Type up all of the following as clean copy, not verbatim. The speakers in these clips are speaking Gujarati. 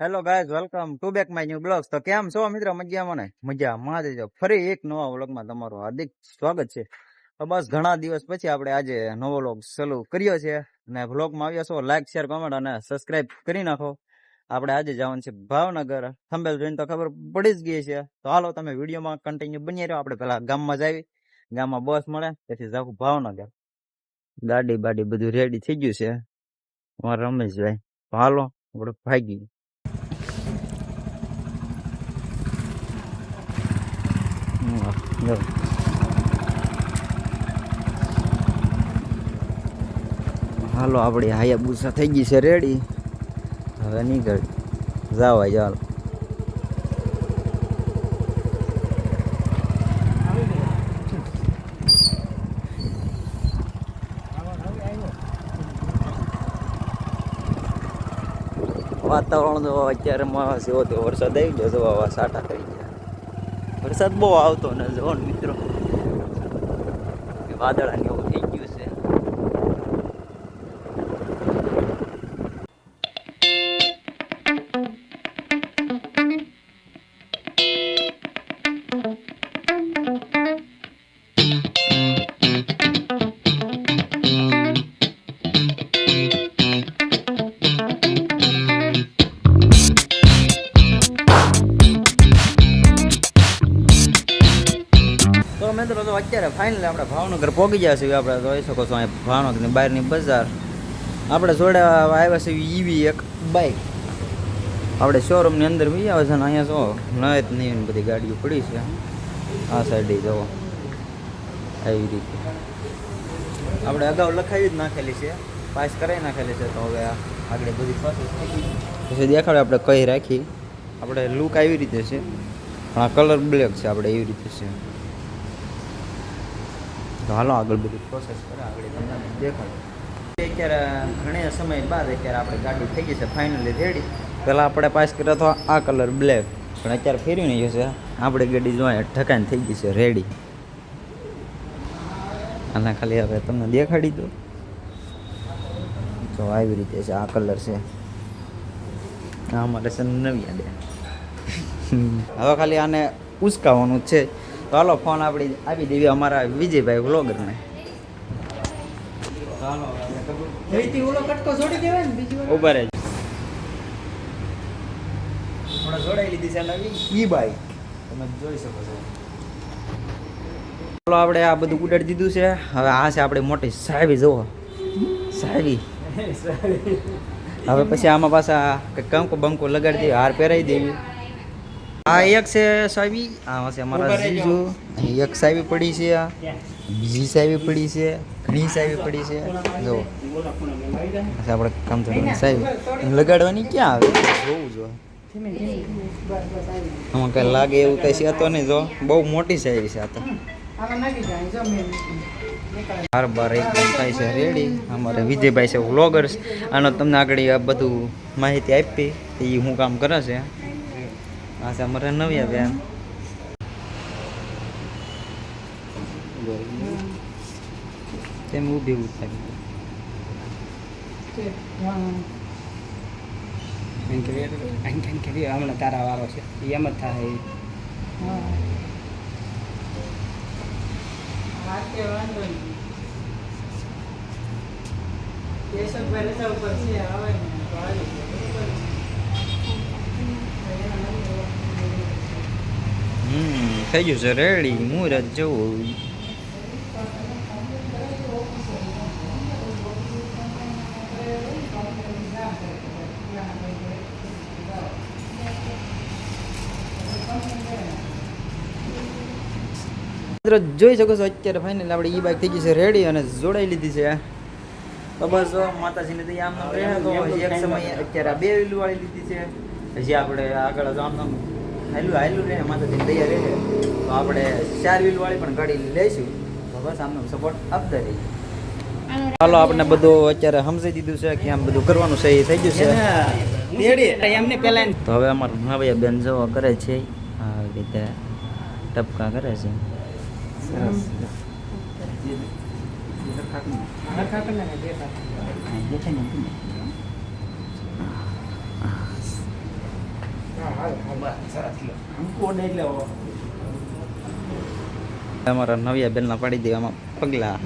Hello guys, welcome to back my new blogs. તો કેમ છો મિત્રો? મજામાં ને? મજામાં જ છો. ફરી એક નવા વ્લોગમાં તમારું હાર્દિક સ્વાગત છે. તો બસ ઘણા દિવસ પછી આપણે આજે નવો વ્લોગ ચાલુ કર્યો છે અને વ્લોગમાં આવ્યા છો લાઈક શેર કમેન્ટ અને સબસ્ક્રાઇબ કરી નાખો. આપણે આજે જવાનું છે ભાવનગર. થંબેલ જોઈને તો ખબર પડી જ ગઈ છે. તો હાલો તમે વિડીયોમાં કન્ટિન્યુ બની રહ્યો. આપણે પેલા ગામમાં જઈએ, ગામમાં બસ મળે તેથી જાવ ભાવનગર. ગાડી બાડી બધું રેડી થઈ ગયું છે અમારા રમેશભાઈ. તો હાલો આપણે ભાગી. હાલો આપણી હાયાબુસા થઈ ગઈ છે રેડી. હવે નીકળ જાવા ચાલો. વાતાવરણ તો અત્યારે સેવો તો વરસાદ આવી ગયો. જો સાટા થઈ ગયા. વરસાદ બહુ આવતો ને જો મિત્રો વાદળાને એવું થઈ ગયું છે. તો મિત્રો તો અત્યારે ફાઇનલી આપણે ભાવનગર પહોંચી ગયા છીએ. આપણે જોઈ શકો છો અહીં ભાવનગરની બહારની બજાર. આપણે જોડે આવ્યા છે ઈવી એક બાઇક. આપણે શોરૂમની અંદર બી આવે છે ને અહીંયા જો નયત નહીં બધી ગાડીઓ પડી છે. આ સાઈડે જવો આવી રીતે આપણે અગાઉ લખાવી જ નાખેલી છે, પાસ કરાવી નાખેલી છે. તો હવે આગળ બધી પ્રોસેસ પછી દેખાડે આપણે કઈ રાખી. આપણે લુક આવી રીતે છે પણ આ કલર બ્લેક છે. આપણે એવી રીતે છે. તો હાલો આગળ બધી પ્રોસેસ કરે આગળ તમને દેખાડો. અત્યારે ઘણા સમય બાદ અત્યારે આપણે ગાડી થઈ ગઈ છે ફાઇનલી રેડી. પહેલાં આપણે પાસ કર્યો હતો આ કલર બ્લેક, પણ અત્યારે ફેરવી નહીં જશે. આપણે ગાડી જોઈએ ઠકાઈને થઈ ગઈ છે રેડી. આના ખાલી હવે તમને દેખાડી દો. તો આવી રીતે છે, આ કલર છે. આ અમારે છે નવી યાદ. હવે ખાલી આને ઉસકાવવાનું છે. તો હાલો ફોન આપણી આપી દેવી અમારા વિજયભાઈ વ્લોગરને. ઉભા રહેજો. આપણે જોડાઈ લીધી છે નવી ઈ બાઈક, તમે જોઈ શકો છો. ચાલો આપણે આ બધું ઉડાડી દીધું છે. હવે આ છે આપણે મોટી સાહેબી. જુઓ સાહેબી. હવે પછી આમાં પાછા કંકુ બંકુ લગાડી દેવી, હાર પહેરાવી દેવી. આ એક છે સાહેબી, આ છે અમારા જીજુ. એક સાહેબી પડી છે, બીજી સાહેબી પડી છે, ઘણી સાહેબી પડી છે. જો આપણે કામ તો સાહેબ લગાડવાની ક્યાં આવે જોવું જો. આમાં કઈ લાગે એવું કઈ છે તો નહીં. જો બહુ મોટી સાહેબી છે આ તો. બાર બાર એકદમ થાય છે રેડી. અમારે વિજયભાઈ છે વ્લોગર્સ. આનો તમને આગળ આ બધું માહિતી આપી એ હું કામ કરે છે. આ છે અમારે નવી આવ્યા તેમ ઊભી એવું થાય. હમણાં તારા વારો છે એમ જ થાય. થઈ ગયું છે રેડી. મુહૂર્ત જવું. જોઈ શકો છો અત્યારે ફાઇનલ આપણે ઈ બાઇક થઈ ગઈ છે રેડી અને જોડાઈ લીધી છે. તો બસ માતાજીને તો આમ નામ રહે. તો એક સમયે અત્યારે આ 2 વ્હીલ વાળી લીધી છે. પછી આપણે આગળ તો આમ નામ હાયલું રહે માતાજીને તૈયાર રહે. તો આપણે 4 વ્હીલ વાળી પણ ગાડી લઈશું. તો બસ આમનો સપોર્ટ આપતા રહીએ. ચાલો આપણે બધું અત્યારે સમજી દીધું છે કે આમ બધું કરવાનું છે. એ થઈ ગયું છે એમને પેલા. તો હવે અમારા નવાયા બેન જવા કરે છે આ રીતે ટપકા કરે છે. સરસ. અમારા નવિયા બેનના પાડી દેવામાં પગલા.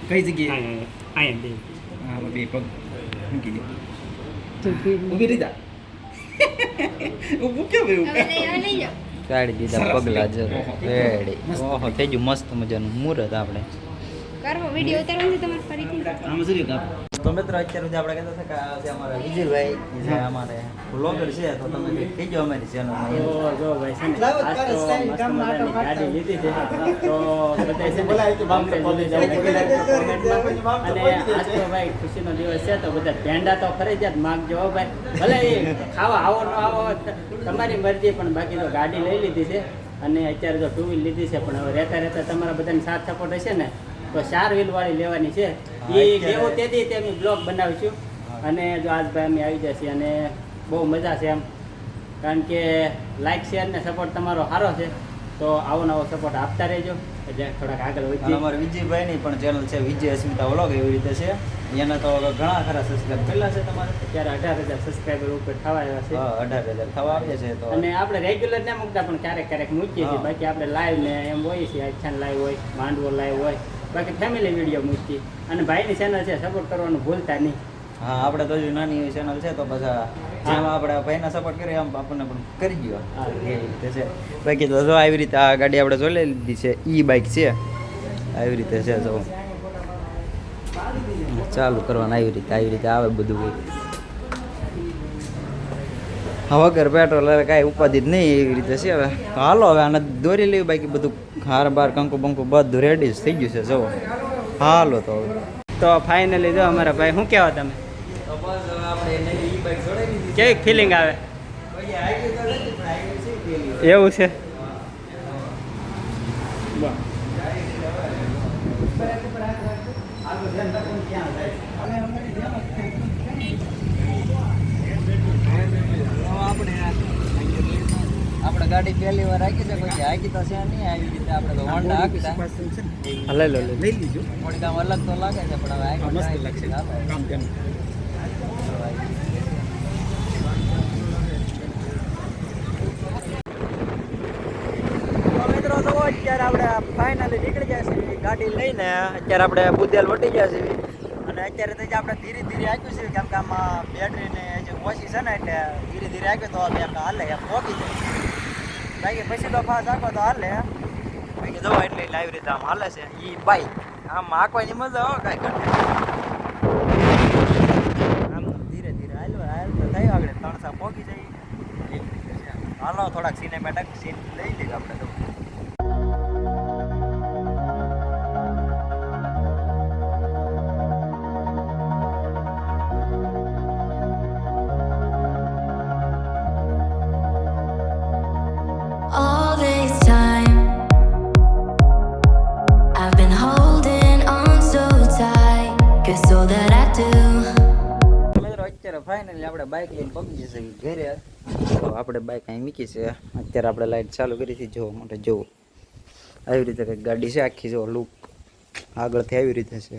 કઈ જગ્યાએ અહીંયા હા બે પગ મૂકી દે ઊભી રીતા ઊભું કેમ એવું કાઢી દીધા પગલા જ રેડી. ઓહો થઈ ગયું મસ્ત મજાનું મુહૂર્ત આપણે. વિડીયો ઉતારવાનું છે તમારે ફરીથી આમ સરી કાપ તો મિત્રો અત્યારે સુધી આપણે કહેતા હતા કે આ છે અમારા વિજયભાઈ જે અમારે બ્લોગર છે, તો તમે કંઈક કહેજો અમારી ચેનલમાં. જો ભાઈ છે ને આજ તો મસ્ત મજાની ગાડી લીધી છે તો બધાય છે ને કોમેન્ટ લીધી જાવ કોમેન્ટમાં. અને આજ તો ભાઈ ખુશીનો દિવસ છે તો બધા ભેંડા તો ફરજિયાત માગજો હો ભાઈ. ભલે એ ખાવા આવો ન આવો તમારી મરજી, પણ બાકી તો ગાડી લઈ લીધી છે. અને અત્યારે તો ટુ વ્હીલ લીધી છે, પણ હવે રહેતા રહેતા તમારા બધાને સાથ સપોર્ટ હશે ને તો 4 વ્હીલ વાળી લેવાની છે. એ લેવું તેથી તે અમે બ્લોગ બનાવીશું. અને જો આજ ભાઈ અમે આવી જશે અને બહુ મજા છે એમ, કારણ કે લાઈક શેર ને સપોર્ટ તમારો સારો છે, તો આવો નવો સપોર્ટ આપતા રહેજો એટલે થોડાક આગળ અને વધીએ. અમારા વિજયભાઈની પણ ચેનલ છે વિજય અસ્મિતા વ્લોગ, એવી રીતે છે. એના તો ઘણા ખરા સબસ્ક્રાઈબ પહેલા છે તમારે. અત્યારે 18,000 સબસ્ક્રાઈબર ઉપર થવા આવ્યા છે. 18,000 થવા આવ્યા છે. તો અને આપણે રેગ્યુલર ના મૂકતા પણ ક્યારેક ક્યારેક મૂકીએ છીએ. હા. બાકી આપણે લાઈવ ને એમ હોઈએ છીએ, આખ્યાન લાઈવ હોય, માંડવો લાઈવ હોય, બાકી ફેમિલી વિડીયો મૂકીએ. અને ભાઈની ચેનલ છે, સપોર્ટ કરવાનું ભૂલતા નહીં. હા, આપણે તો હજુ નાની એવી ચેનલ છે, તો પછી જેમાં આપણે ભાઈના સપોર્ટ કરીએ આમ આપણને પણ કરી દો. હા. એવી રીતે છે. બાકી તો જો આવી રીતે આ ગાડી આપણે જોઈ લીધી છે, ઈ બાઇક છે, આવી રીતે છે. જો ચાલુ કરવાનું આવી રીતે આવે બધું કંઈક. વગર પેટ્રોલ કાંઈ ઉપાધિ જ નહીં, એવી રીતે છે. હવે હાલો હવે આને દોરી લેવી, બાકી બધું હાર બાર કંકુ બંકુ બધું રેડી જ થઈ ગયું છે. જુઓ હાલો તો હવે તો ફાઇનલી જો અમારા ભાઈ શું કહેવા તમે તો બસ હવે આપણે નવી ઈ બાઇક જોડાઈ દીધી. કેવી ફિલિંગ આવે? પછી આવી તો નથી, પણ આવી છે પેલી. એવું છે. આપણે ગાડી પહેલી વાર હાકી છે, કોઈ હાકી તો છે નહીં. આવી રીતે આપણે તો હોન્ડા હાકતા લઈ લો લઈ લીજો થોડીક આમ અલગ તો લાગે છે, પણ હવે હાકી મસ્ત try લાગશે કરી આપણે. કામ તેમ તો મિત્રો તો અત્યારે આપણે ફાઇનલી નીકળી ગયા છીએ ગાડી લઈને. અત્યારે આપણે બુદેલ વટી ગયા છીએ અને અત્યારે તો આપણે ધીરે ધીરે આપ્યું છે, કેમ કે આમાં બેટરીને જે ઓછી છે ને એટલે ધીરે ધીરે આપ્યું તો એમ હાલે એમ પહોંચી જાય. બાકી પછી તો ફાસ આખો તો હાલે. બાકી જવા એટલે આવી રીતે આમ હાલે છે એ બાઈક. આમ આંકવાની મજા આવે કાંઈ ઘટે. આમ ધીરે ધીરે હાલતો થાય આગળ 300 પહોંચી જાય એવી રીતે છે. હાલો થોડાક સિનેમેટિક સીન લઈ લઈએ આપણે તો. All this time, I've been holding on so tight, 'cause all that I do. મિત્રો અત્યારે ફાઇનલી આપણે બાઇક લઈને પહોંચી જશે ઘરે. તો આપણે બાઇક અહીં મૂકી છે. અત્યારે આપણે લાઇટ ચાલુ કરી હતી, જોવા માટે જુઓ આવી રીતે કંઈક ગાડી છે આખી. જો લુક આગળથી આવી રીતે છે,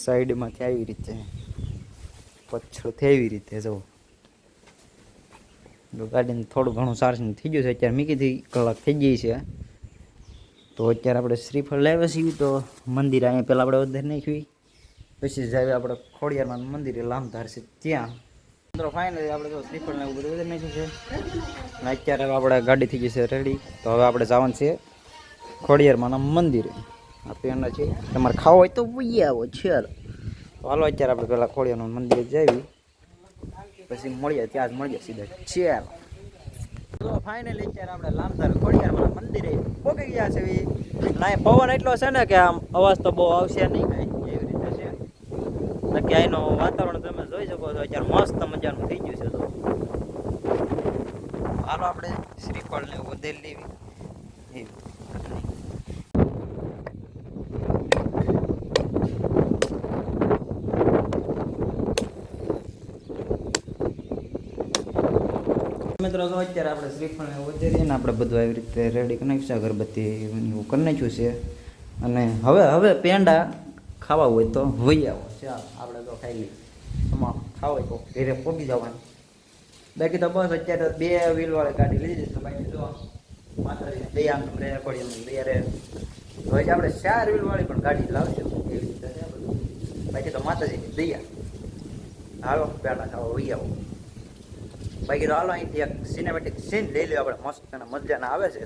સાઈડમાંથી આવી રીતે, પાછળથી આવી રીતે. જુઓ ગાડીને થોડું ઘણું ચાર્જિંગ થઈ ગયું છે. અત્યારે મૂકીથી કલાક થઈ ગઈ છે. તો અત્યારે આપણે શ્રીફળ લાવ્યા છીએ. તો મંદિર અહીંયા પહેલાં આપણે વધારે નાખ્યું, પછી જાય આપણે ખોડિયારમાં મંદિરે લામધાર છે ત્યાં. મિત્રો ફાઇનલી આપણે તો શ્રીફળને એવું બધું વધારે નાખ્યું છે. અને અત્યારે હવે આપણે ગાડી થઈ ગઈ છે રેડી. તો હવે આપણે જવાનું છે ખોડિયારમાંના મંદિરે. આ પેના છે, તમારે ખાવો હોય તો બુઈ આવો છે. તો હાલો અત્યારે આપણે પહેલાં ખોડિયારનું મંદિરે જઈએ, પછી મળીએ ત્યાં જ મળીએ સીધા. ચાલ તો ફાઇનલી અત્યારે આપણે લામધાર ખોડિયારમાં મંદિરે પહોંચી ગયા છે. ના પવન એટલો છે ને કે આમ અવાજ તો બહુ આવશે નહીં કાંઈ, એવી રીતે છે. બાકી અહીંનું વાતાવરણ તમે જોઈ શકો છો, અત્યારે મસ્ત મજાનું થઈ ગયું છે. તો હાલો આપણે શ્રીફળને વધેલી લેવી એવી. મિત્રો તો અત્યારે આપણે શ્રીફળને વધારીએ ને આપણે બધું આવી રીતે રેડી કરી નાખ્યું છે. અગરબત્તી એવું કરી નાખ્યું છે. અને હવે પેંડા ખાવા હોય તો વહી આવો. ચાલ આપણે ખાઈ લઈ એમાં ખાવ તો ઘરે પોગી જવાનું. બાકી તો બસ અત્યારે 2 વ્હીલવાળી ગાડી લીધી છે. બાકી જો માતાજી દયા રેકોર્ડિંગ બે તો હજી આપણે 4 વ્હીલવાળી પણ ગાડી લાવશું એવી રીતે છે બધું. બાકી તો માતાજીની દયા. હાલો પહેલાં ખાવા વહી આવો. બાકી તો હાલો અહીંથી એક સિનેમેટિક સીન લઈ લ્યો આપણે મસ્ત અને મજાના આવે છે.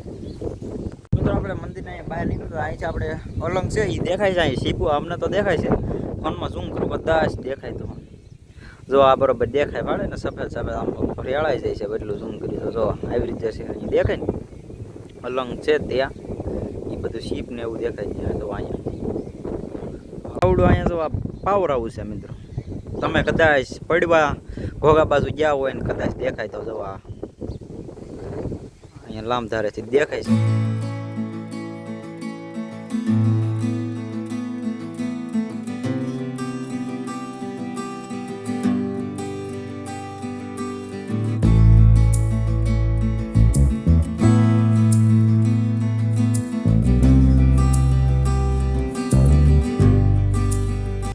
મિત્રો આપણે મંદિરના અહીંયા બહાર નીકળ્યું અહીંથી આપણે અલંગ છે એ દેખાય છે. અહીં સીપુ અમને તો દેખાય છે, ફોનમાં ઝૂમ કરું બધા જ દેખાય. તો જો આ બરોબર દેખાય પાડે ને સફેદ સફેદ આમ રેળાઈ જાય છે એટલું ઝૂમ કરી તો જો આવી રીતે છે અહીં દેખાય ને અલંગ છે ત્યાં એ બધું સીપ ને એવું દેખાય છે. તો અહીંયા આવડું અહીંયા જો આ પાવર હાઉસ છે મિત્રો. તમે કદાચ પડવા ઘોઘા બાજુ ગયા હોય ને કદાચ દેખાય તો જો આ અહીંયા લાંબધારેથી દેખાય છે.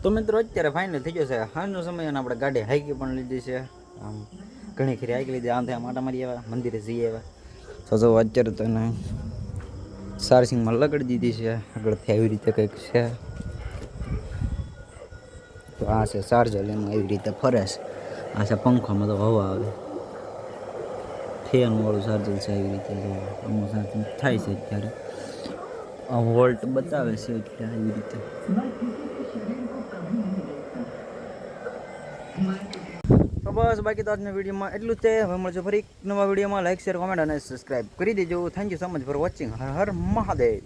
તો મિત્રો અત્યારે ફાઇનલ થઈ ગયો છે હાલનો સમય અને આપણે ગાડી હાઈકી પણ લીધી છે. આમ ઘણી ખરી હાઈકી લીધી. આમ ત્યાં માટા મારી આવ્યા મંદિરે જઈ આવ્યા. તો જો અત્યારે તો એને ચાર્જિંગમાં લગાડી દીધી છે. આગળથી આવી રીતે કંઈક છે. તો આ છે ચાર્જર એનું એવી રીતે ફરે છે. આ છે પંખામાં તો હવા આવે ફેનવાળું ચાર્જર છે. એવી રીતે આમાં ચાર્જિંગ થાય છે અત્યારે આ વોલ્ટ બતાવે છે એટલે આવી રીતે. તો બસ બાકી તો આજના વિડીયોમાં એટલું જ છે. હવે મળજો ફરી એક નવા વિડીયોમાં. લાઈક શેર કોમેન્ટ અને સબસ્ક્રાઈબ કરી દેજો. Thank you so much for watching. Har Har Mahadev.